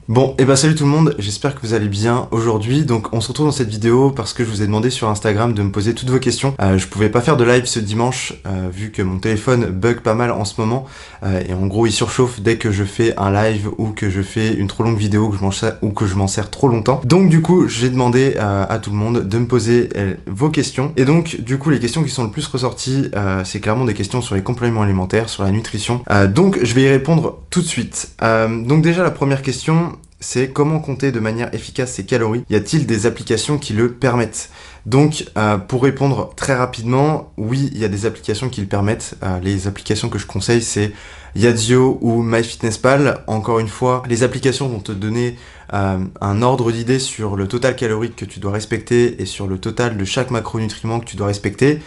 Bon, et bah salut tout le monde, j'espère que vous allez bien aujourd'hui. Donc on se retrouve dans cette vidéo parce que je vous ai demandé sur Instagram de me poser toutes vos questions. Je pouvais pas faire de live ce dimanche vu que mon téléphone bug pas mal en ce moment. Et en gros il surchauffe dès que je fais un live ou que je fais une trop longue vidéo que je m'en sers trop longtemps. Donc du coup j'ai demandé à tout le monde de me poser vos questions. Et donc du coup les questions qui sont le plus ressorties c'est clairement des questions sur les compléments alimentaires, sur la nutrition. Donc je vais y répondre tout de suite. Donc déjà la première question, c'est comment compter de manière efficace ses calories. Y a-t-il des applications qui le permettent? Donc, pour répondre très rapidement, oui, il y a des applications qui le permettent. Les applications que je conseille, c'est Yazio ou MyFitnessPal. Encore une fois, les applications vont te donner un ordre d'idée sur le total calorique que tu dois respecter et sur le total de chaque macronutriment que tu dois respecter.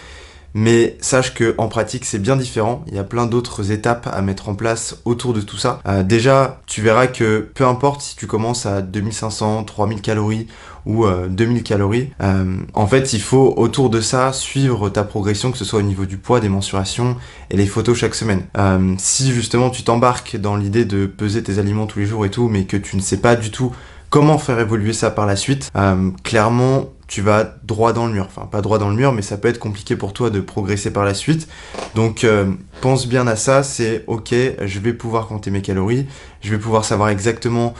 Mais sache que en pratique c'est bien différent, il y a plein d'autres étapes à mettre en place autour de tout ça. Déjà, tu verras que peu importe si tu commences à 2500, 3000 calories ou 2000 calories, en fait il faut autour de ça suivre ta progression, que ce soit au niveau du poids, des mensurations et les photos chaque semaine. Si justement tu t'embarques dans l'idée de peser tes aliments tous les jours et tout, mais que tu ne sais pas du tout comment faire évoluer ça par la suite, clairement tu vas droit dans le mur. Enfin, pas droit dans le mur, mais ça peut être compliqué pour toi de progresser par la suite. Donc, pense bien à ça, c'est ok, je vais pouvoir compter mes calories, je vais pouvoir savoir exactement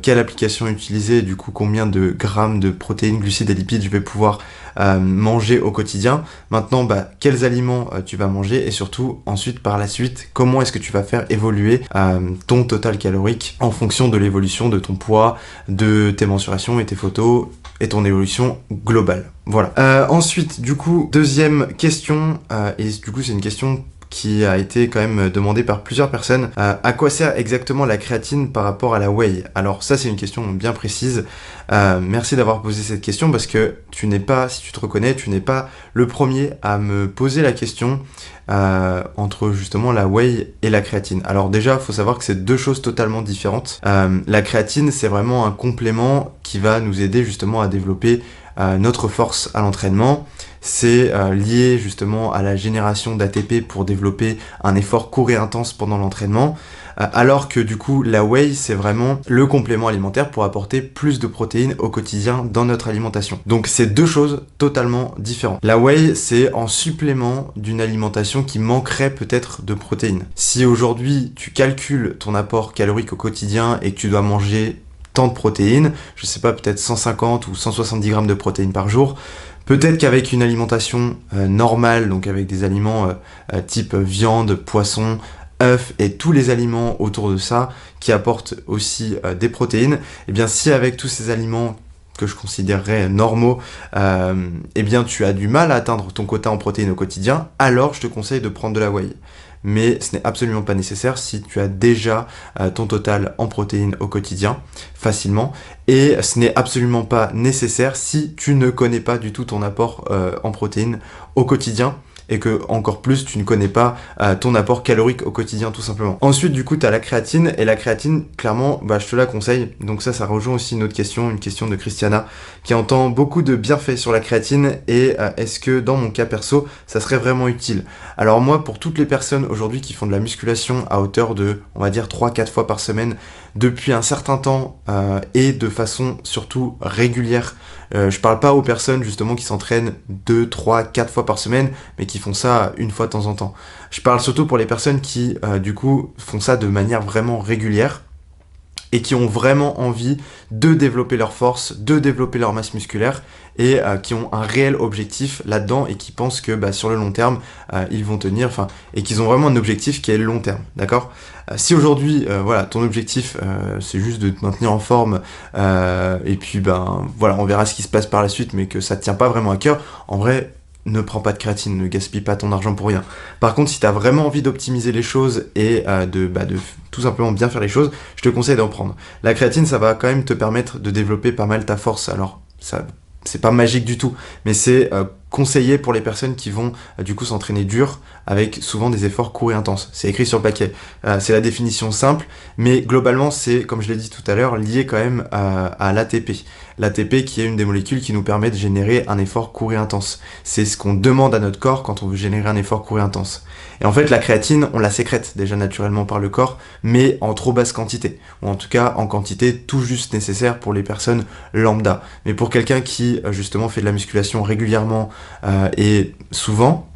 quelle application utiliser, du coup combien de grammes de protéines, glucides et lipides je vais pouvoir manger au quotidien. Maintenant, quels aliments tu vas manger et surtout, ensuite, par la suite, comment est-ce que tu vas faire évoluer ton total calorique en fonction de l'évolution de ton poids, de tes mensurations et tes photos et ton évolution globale. Voilà. Ensuite, du coup, deuxième question, et du coup c'est une question qui a été quand même demandée par plusieurs personnes. À quoi sert exactement la créatine par rapport à la whey? Alors ça c'est une question bien précise. Merci d'avoir posé cette question parce que tu n'es pas, si tu te reconnais, tu n'es pas le premier à me poser la question entre justement la whey et la créatine. Alors déjà, il faut savoir que c'est deux choses totalement différentes. La créatine, c'est vraiment un complément qui va nous aider justement à développer notre force à l'entraînement. C'est lié justement à la génération d'ATP pour développer un effort court et intense pendant l'entraînement. Alors que du coup la whey c'est vraiment le complément alimentaire pour apporter plus de protéines au quotidien dans notre alimentation. Donc c'est deux choses totalement différentes. La whey c'est en supplément d'une alimentation qui manquerait peut-être de protéines. Si aujourd'hui tu calcules ton apport calorique au quotidien et que tu dois manger tant de protéines, je sais pas, peut-être 150 ou 170 grammes de protéines par jour, peut-être qu'avec une alimentation normale, donc avec des aliments type viande, poisson, œufs et tous les aliments autour de ça qui apportent aussi des protéines, et bien si avec tous ces aliments que je considérerais normaux, et bien tu as du mal à atteindre ton quota en protéines au quotidien, alors je te conseille de prendre de la whey. Mais ce n'est absolument pas nécessaire si tu as déjà ton total en protéines au quotidien, facilement. Et ce n'est absolument pas nécessaire si tu ne connais pas du tout ton apport en protéines au quotidien, et que encore plus tu ne connais pas ton apport calorique au quotidien tout simplement. Ensuite du coup tu as la créatine, et la créatine clairement je te la conseille. Donc ça rejoint aussi une question de Christiana qui entend beaucoup de bienfaits sur la créatine, et est-ce que dans mon cas perso ça serait vraiment utile? Alors moi, pour toutes les personnes aujourd'hui qui font de la musculation à hauteur de on va dire 3-4 fois par semaine depuis un certain temps et de façon surtout régulière, je parle pas aux personnes justement qui s'entraînent 2, 3, 4 fois par semaine mais qui font ça une fois de temps en temps. Je parle surtout pour les personnes qui du coup font ça de manière vraiment régulière et qui ont vraiment envie de développer leur force, de développer leur masse musculaire, et qui ont un réel objectif là-dedans, et qui pensent que sur le long terme, ils vont tenir, et qu'ils ont vraiment un objectif qui est le long terme, d'accord? Si aujourd'hui, ton objectif, c'est juste de te maintenir en forme, et puis on verra ce qui se passe par la suite, mais que ça te tient pas vraiment à cœur, en vrai, ne prends pas de créatine, ne gaspille pas ton argent pour rien. Par contre, si tu as vraiment envie d'optimiser les choses et de tout simplement bien faire les choses, je te conseille d'en prendre. La créatine, ça va quand même te permettre de développer pas mal ta force. Alors, ça, c'est pas magique du tout, mais c'est conseillé pour les personnes qui vont du coup s'entraîner dur avec souvent des efforts courts et intenses. C'est écrit sur le paquet. C'est la définition simple, mais globalement c'est, comme je l'ai dit tout à l'heure, lié quand même à l'ATP. L'ATP qui est une des molécules qui nous permet de générer un effort court et intense. C'est ce qu'on demande à notre corps quand on veut générer un effort court et intense. Et en fait la créatine, on la sécrète déjà naturellement par le corps, mais en trop basse quantité, ou en tout cas en quantité tout juste nécessaire pour les personnes lambda. Mais pour quelqu'un qui justement fait de la musculation régulièrement et souvent,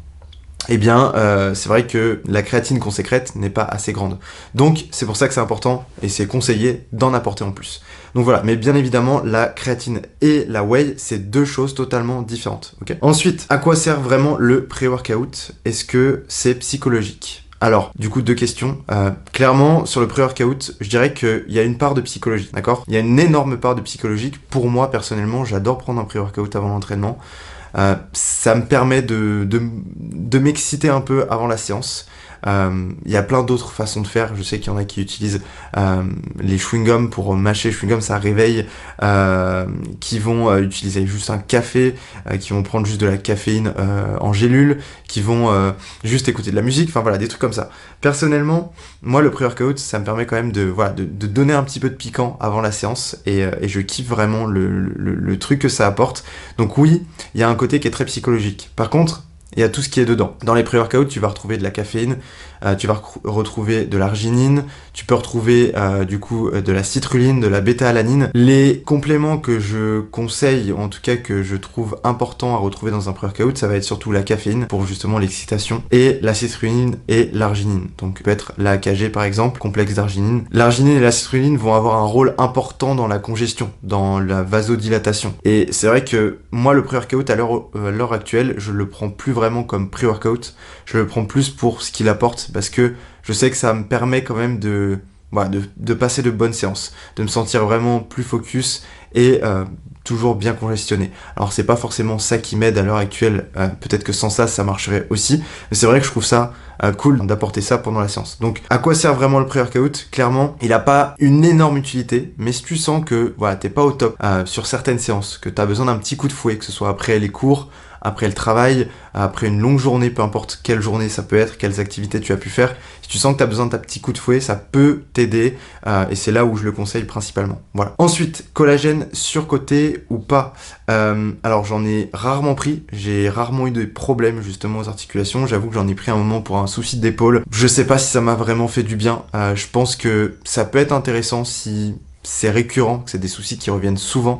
eh bien, c'est vrai que la créatine qu'on sécrète n'est pas assez grande. Donc, c'est pour ça que c'est important et c'est conseillé d'en apporter en plus. Donc voilà, mais bien évidemment, la créatine et la whey, c'est deux choses totalement différentes. Okay. Ensuite, à quoi sert vraiment le pré-workout? Est-ce que c'est psychologique? Alors, du coup, deux questions. Clairement, sur le pré-workout, je dirais qu'il y a une part de psychologie, d'accord? Il y a une énorme part de psychologique. Pour moi, personnellement, j'adore prendre un pré-workout avant l'entraînement. Ça me permet de m'exciter un peu avant la séance. Il y a plein d'autres façons de faire. Je sais qu'il y en a qui utilisent les chewing-gums pour mâcher. Chewing-gum, ça réveille. Qui vont utiliser juste un café, qui vont prendre juste de la caféine en gélule, qui vont juste écouter de la musique. Enfin voilà, des trucs comme ça. Personnellement, moi, le pré-workout, ça me permet quand même de donner un petit peu de piquant avant la séance. Et je kiffe vraiment le truc que ça apporte. Donc oui, il y a un côté qui est très psychologique. Par contre, il y a tout ce qui est dedans. Dans les pré-workouts, tu vas retrouver de la caféine, tu vas retrouver de l'arginine, tu peux retrouver du coup de la citrulline, de la bêta-alanine. Les compléments que je conseille, ou en tout cas que je trouve important à retrouver dans un pré-workout, ça va être surtout la caféine pour justement l'excitation, et la citrulline et l'arginine. Donc peut être la AKG par exemple, complexe d'arginine. L'arginine et la citrulline vont avoir un rôle important dans la congestion, dans la vasodilatation. Et c'est vrai que moi le pré-workout à l'heure actuelle, je le prends plus vraiment comme pré-workout, je le prends plus pour ce qu'il apporte, parce que je sais que ça me permet quand même de passer de bonnes séances, de me sentir vraiment plus focus et toujours bien congestionné. Alors c'est pas forcément ça qui m'aide à l'heure actuelle, peut-être que sans ça, ça marcherait aussi, mais c'est vrai que je trouve ça cool d'apporter ça pendant la séance. Donc à quoi sert vraiment le pré-workout? Clairement, il a pas une énorme utilité, mais si tu sens que voilà, t'es pas au top sur certaines séances, que t'as besoin d'un petit coup de fouet, que ce soit après les cours, après le travail, après une longue journée, peu importe quelle journée ça peut être, quelles activités tu as pu faire, si tu sens que tu as besoin de ta petit coup de fouet, ça peut t'aider, et c'est là où je le conseille principalement. Voilà. Ensuite, collagène surcoté ou pas? Alors j'en ai rarement pris, j'ai rarement eu de problèmes justement aux articulations, j'avoue que j'en ai pris un moment pour un souci d'épaule. Je sais pas si ça m'a vraiment fait du bien, je pense que ça peut être intéressant si c'est récurrent, que c'est des soucis qui reviennent souvent.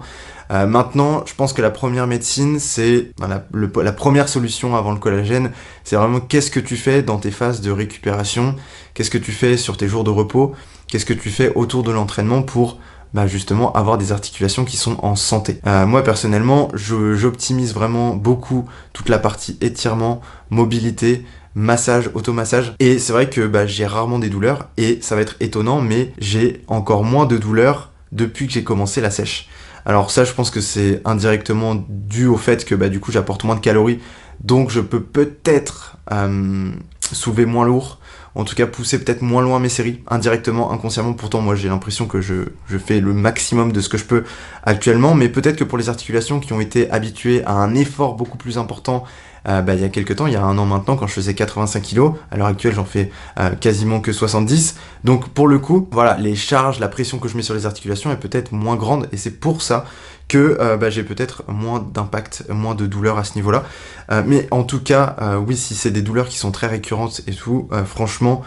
Maintenant, je pense que la première médecine, c'est la première solution avant le collagène, c'est vraiment qu'est-ce que tu fais dans tes phases de récupération, qu'est-ce que tu fais sur tes jours de repos, qu'est-ce que tu fais autour de l'entraînement pour justement avoir des articulations qui sont en santé. Moi personnellement, j'optimise vraiment beaucoup toute la partie étirement, mobilité, massage, automassage, et c'est vrai que j'ai rarement des douleurs, et ça va être étonnant, mais j'ai encore moins de douleurs depuis que j'ai commencé la sèche. Alors ça, je pense que c'est indirectement dû au fait que du coup j'apporte moins de calories, donc je peux peut-être soulever moins lourd, en tout cas pousser peut-être moins loin mes séries, indirectement, inconsciemment. Pourtant moi j'ai l'impression que je fais le maximum de ce que je peux actuellement, mais peut-être que pour les articulations qui ont été habituées à un effort beaucoup plus important il y a quelques temps, il y a un an maintenant, quand je faisais 85 kg, à l'heure actuelle j'en fais quasiment que 70, donc pour le coup, voilà, les charges, la pression que je mets sur les articulations est peut-être moins grande, et c'est pour ça que j'ai peut-être moins d'impact, moins de douleur à ce niveau-là, mais en tout cas, oui, si c'est des douleurs qui sont très récurrentes et tout, franchement,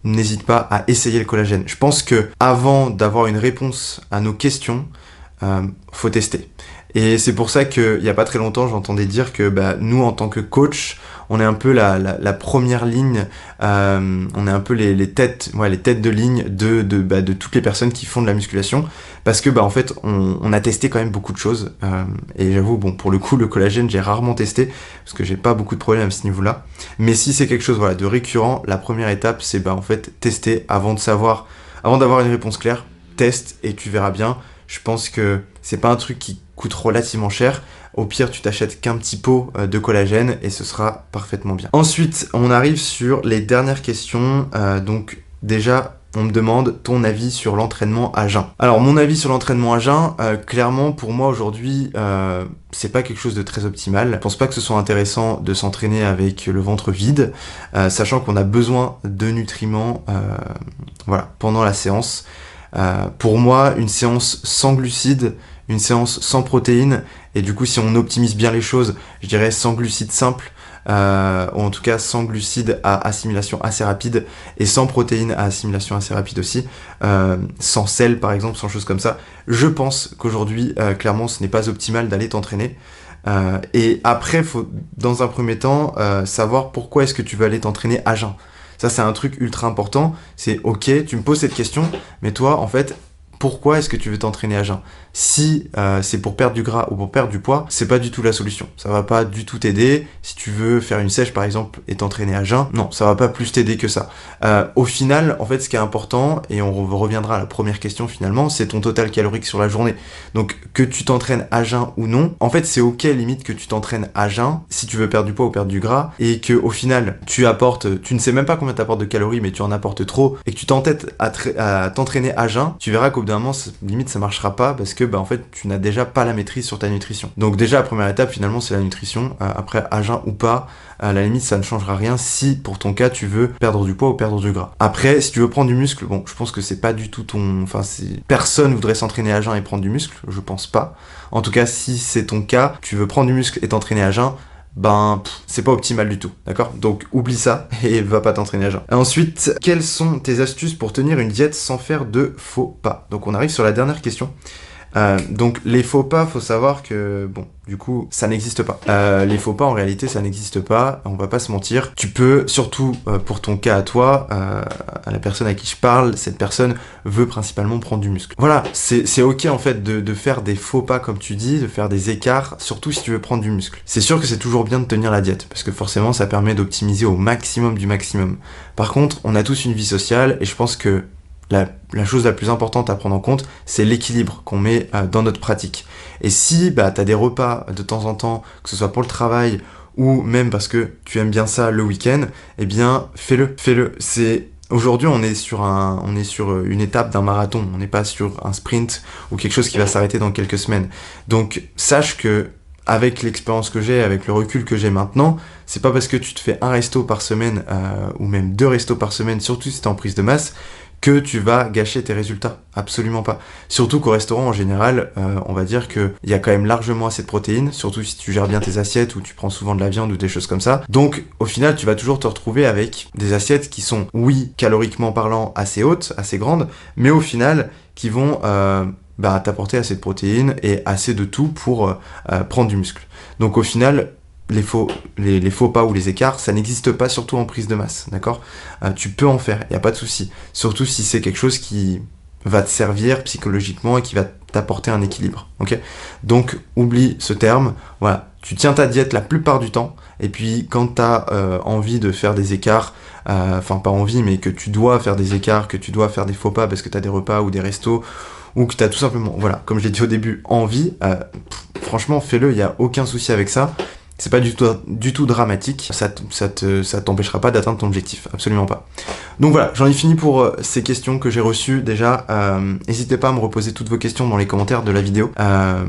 n'hésite pas à essayer le collagène. Je pense que avant d'avoir une réponse à nos questions, faut tester. Et c'est pour ça qu'il n'y a pas très longtemps, j'entendais dire que nous, en tant que coach, on est un peu la première ligne, on est un peu les têtes de ligne de toutes les personnes qui font de la musculation, parce que en fait, on a testé quand même beaucoup de choses, et j'avoue, bon, pour le coup, le collagène, j'ai rarement testé, parce que j'ai pas beaucoup de problèmes à ce niveau-là, mais si c'est quelque chose de récurrent, la première étape, c'est en fait tester avant d'avoir une réponse claire, teste et tu verras bien. Je pense que c'est pas un truc qui coûte relativement cher. Au pire, tu t'achètes qu'un petit pot de collagène et ce sera parfaitement bien. Ensuite, on arrive sur les dernières questions. Donc déjà, on me demande ton avis sur l'entraînement à jeun. Alors mon avis sur l'entraînement à jeun, clairement pour moi aujourd'hui, c'est pas quelque chose de très optimal. Je pense pas que ce soit intéressant de s'entraîner avec le ventre vide, sachant qu'on a besoin de nutriments voilà, pendant la séance. Pour moi, une séance sans glucides, une séance sans protéines, et du coup si on optimise bien les choses, je dirais sans glucides simples, ou en tout cas sans glucides à assimilation assez rapide, et sans protéines à assimilation assez rapide aussi, sans sel par exemple, sans choses comme ça. Je pense qu'aujourd'hui, clairement, ce n'est pas optimal d'aller t'entraîner. Et après, faut dans un premier temps savoir pourquoi est-ce que tu veux aller t'entraîner à jeun. Ça, c'est un truc ultra important. C'est ok, tu me poses cette question, mais toi, en fait, pourquoi est-ce que tu veux t'entraîner à jeun? Si c'est pour perdre du gras ou pour perdre du poids, c'est pas du tout la solution. Ça va pas du tout t'aider. Si tu veux faire une sèche par exemple et t'entraîner à jeun, non, ça va pas plus t'aider que ça. Au final, en fait, ce qui est important, et on reviendra à la première question finalement, c'est ton total calorique sur la journée. Donc que tu t'entraînes à jeun ou non, en fait c'est ok limite que tu t'entraînes à jeun si tu veux perdre du poids ou perdre du gras, et que au final tu ne sais même pas combien t'apportes de calories, mais tu en apportes trop, et que tu t'entêtes à t'entraîner à jeun, tu verras qu'au bout d'un moment, limite ça marchera pas, parce que en fait tu n'as déjà pas la maîtrise sur ta nutrition. Donc déjà la première étape finalement c'est la nutrition. Après à jeun ou pas, à la limite ça ne changera rien si pour ton cas tu veux perdre du poids ou perdre du gras. Après si tu veux prendre du muscle, bon je pense que c'est pas du tout personne voudrait s'entraîner à jeun et prendre du muscle, je pense pas. En tout cas si c'est ton cas, tu veux prendre du muscle et t'entraîner à jeun, c'est pas optimal du tout, d'accord? Donc oublie ça et va pas t'entraîner à jeun. Ensuite, quelles sont tes astuces pour tenir une diète sans faire de faux pas? Donc on arrive sur la dernière question. Donc les faux pas, faut savoir que du coup ça n'existe pas. Les faux pas en réalité ça n'existe pas, on va pas se mentir. Tu peux, surtout pour ton cas à toi, à la personne à qui je parle, cette personne veut principalement prendre du muscle. Voilà, c'est ok en fait de faire des faux pas comme tu dis, de faire des écarts, surtout si tu veux prendre du muscle. C'est sûr que c'est toujours bien de tenir la diète, parce que forcément ça permet d'optimiser au maximum du maximum. Par contre, on a tous une vie sociale, et je pense que la chose la plus importante à prendre en compte, c'est l'équilibre qu'on met dans notre pratique. Et si tu as des repas de temps en temps, que ce soit pour le travail ou même parce que tu aimes bien ça le week-end, eh bien fais-le. Aujourd'hui, on est sur une étape d'un marathon, on n'est pas sur un sprint ou quelque chose qui va s'arrêter dans quelques semaines. Donc sache que avec l'expérience que j'ai, avec le recul que j'ai maintenant, c'est pas parce que tu te fais un resto par semaine ou même 2 restos par semaine, surtout si t'es en prise de masse, que tu vas gâcher tes résultats. Absolument pas. Surtout qu'au restaurant, en général, on va dire qu'il y a quand même largement assez de protéines, surtout si tu gères bien tes assiettes ou tu prends souvent de la viande ou des choses comme ça. Donc, au final, tu vas toujours te retrouver avec des assiettes qui sont, oui, caloriquement parlant, assez hautes, assez grandes, mais au final, qui vont t'apporter assez de protéines et assez de tout pour prendre du muscle. Donc, au final, les faux pas ou les écarts, ça n'existe pas, surtout en prise de masse, d'accord? Tu peux en faire, il n'y a pas de souci. Surtout si c'est quelque chose qui va te servir psychologiquement et qui va t'apporter un équilibre, ok? Donc, oublie ce terme, voilà. Tu tiens ta diète la plupart du temps, et puis quand tu as envie de faire des écarts, pas envie, mais que tu dois faire des écarts, que tu dois faire des faux pas parce que tu as des repas ou des restos, ou que tu as tout simplement, voilà, comme je l'ai dit au début, envie, franchement, fais-le, il n'y a aucun souci avec ça. C'est pas du tout dramatique, ça t'empêchera pas d'atteindre ton objectif, absolument pas. Donc voilà, j'en ai fini pour ces questions que j'ai reçues déjà. N'hésitez pas à me reposer toutes vos questions dans les commentaires de la vidéo.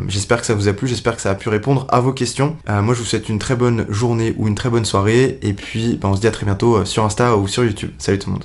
J'espère que ça vous a plu, j'espère que ça a pu répondre à vos questions. Moi je vous souhaite une très bonne journée ou une très bonne soirée, et puis on se dit à très bientôt sur Insta ou sur YouTube. Salut tout le monde.